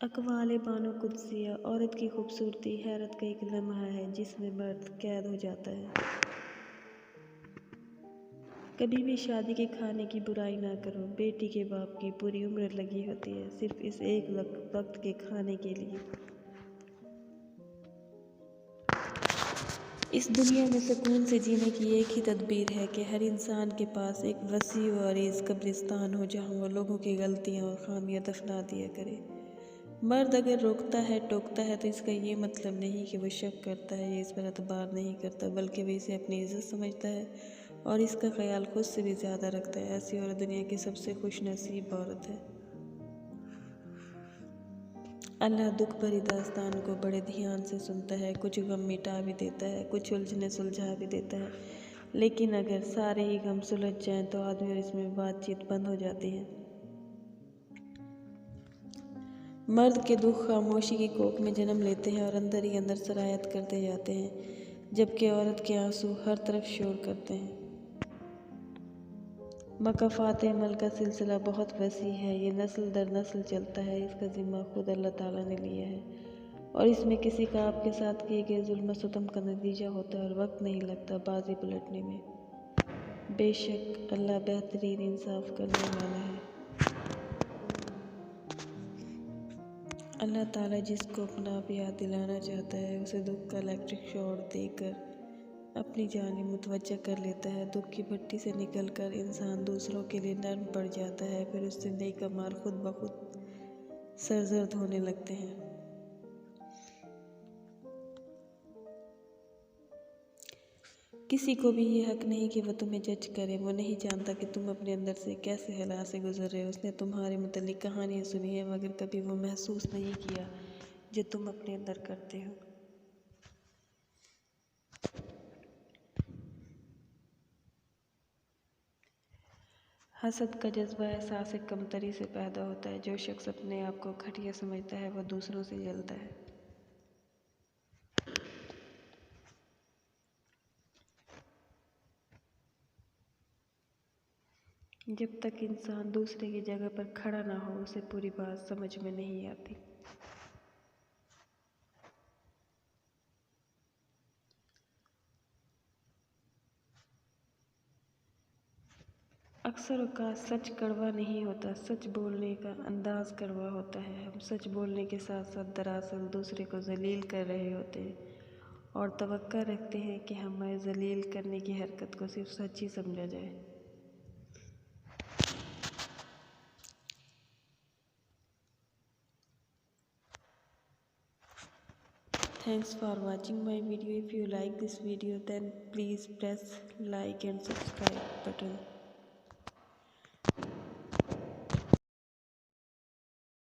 اقوال بانو قدسیہ: عورت کی خوبصورتی حیرت کا ایک لمحہ ہے جس میں مرد قید ہو جاتا ہے۔ کبھی بھی شادی کے کھانے کی برائی نہ کرو۔ بیٹی کے باپ کی پوری عمر لگی ہوتی ہے صرف اس ایک وقت کے کھانے کے لیے۔ اس دنیا میں سکون سے جینے کی ایک ہی تدبیر ہے کہ ہر انسان کے پاس ایک وسیع و عریض قبرستان ہو جہاں وہ لوگوں کی غلطیاں اور خامیاں دفنا دیا کرے۔ مرد اگر روکتا ہے ٹوکتا ہے تو اس کا یہ مطلب نہیں کہ وہ شک کرتا ہے یا اس پر اعتبار نہیں کرتا، بلکہ وہ اسے اپنی عزت سمجھتا ہے اور اس کا خیال خود سے بھی زیادہ رکھتا ہے۔ ایسی عورت دنیا کی سب سے خوش نصیب عورت ہے۔ اللہ دکھ بھری داستان کو بڑے دھیان سے سنتا ہے، کچھ غم مٹا بھی دیتا ہے، کچھ الجھنیں سلجھا بھی دیتا ہے، لیکن اگر سارے ہی غم سلجھ جائیں تو آدمی اور اس میں بات چیت بند ہو جاتی ہے۔ مرد کے دکھ خاموشی کی کوکھ میں جنم لیتے ہیں اور اندر ہی اندر سرایت کرتے جاتے ہیں، جبکہ عورت کے آنسو ہر طرف شور کرتے ہیں۔ مکافات عمل کا سلسلہ بہت وسیع ہے، یہ نسل در نسل چلتا ہے، اس کا ذمہ خود اللہ تعالیٰ نے لیا ہے، اور اس میں کسی کا آپ کے ساتھ کیے گئے ظلم و ستم کا نتیجہ ہوتا ہے اور وقت نہیں لگتا بازی پلٹنے میں۔ بے شک اللہ بہترین انصاف کرنے والا ہے۔ اللہ تعالیٰ جس کو اپنا آپ یاد دلانا چاہتا ہے اسے دکھ کا الیکٹرک شاک دے کر اپنی جانب متوجہ کر لیتا ہے۔ دکھ کی بھٹی سے نکل کر انسان دوسروں کے لیے نرم پڑ جاتا ہے، پھر اس سے نیک اعمال خود بخود سرزد ہونے لگتے ہیں۔ کسی کو بھی یہ حق نہیں کہ وہ تمہیں جج کرے، وہ نہیں جانتا کہ تم اپنے اندر سے کیسے حالات سے گزر رہے ہو۔ اس نے تمہارے متعلق کہانیاں سنی ہیں مگر کبھی وہ محسوس نہیں کیا جو تم اپنے اندر کرتے ہو۔ حسد کا جذبہ احساس کمتری سے پیدا ہوتا ہے۔ جو شخص اپنے آپ کو گھٹیا سمجھتا ہے وہ دوسروں سے جلتا ہے۔ جب تک انسان دوسرے کی جگہ پر کھڑا نہ ہو اسے پوری بات سمجھ میں نہیں آتی۔ اکثر اوقات سچ کڑوا نہیں ہوتا، سچ بولنے کا انداز کڑوا ہوتا ہے۔ ہم سچ بولنے کے ساتھ ساتھ دراصل دوسرے کو ذلیل کر رہے ہوتے ہیں اور توقع رکھتے ہیں کہ ہمیں ذلیل کرنے کی حرکت کو صرف سچ ہی سمجھا جائے۔ Thanks for watching my video. If you like this video then please press like and subscribe button.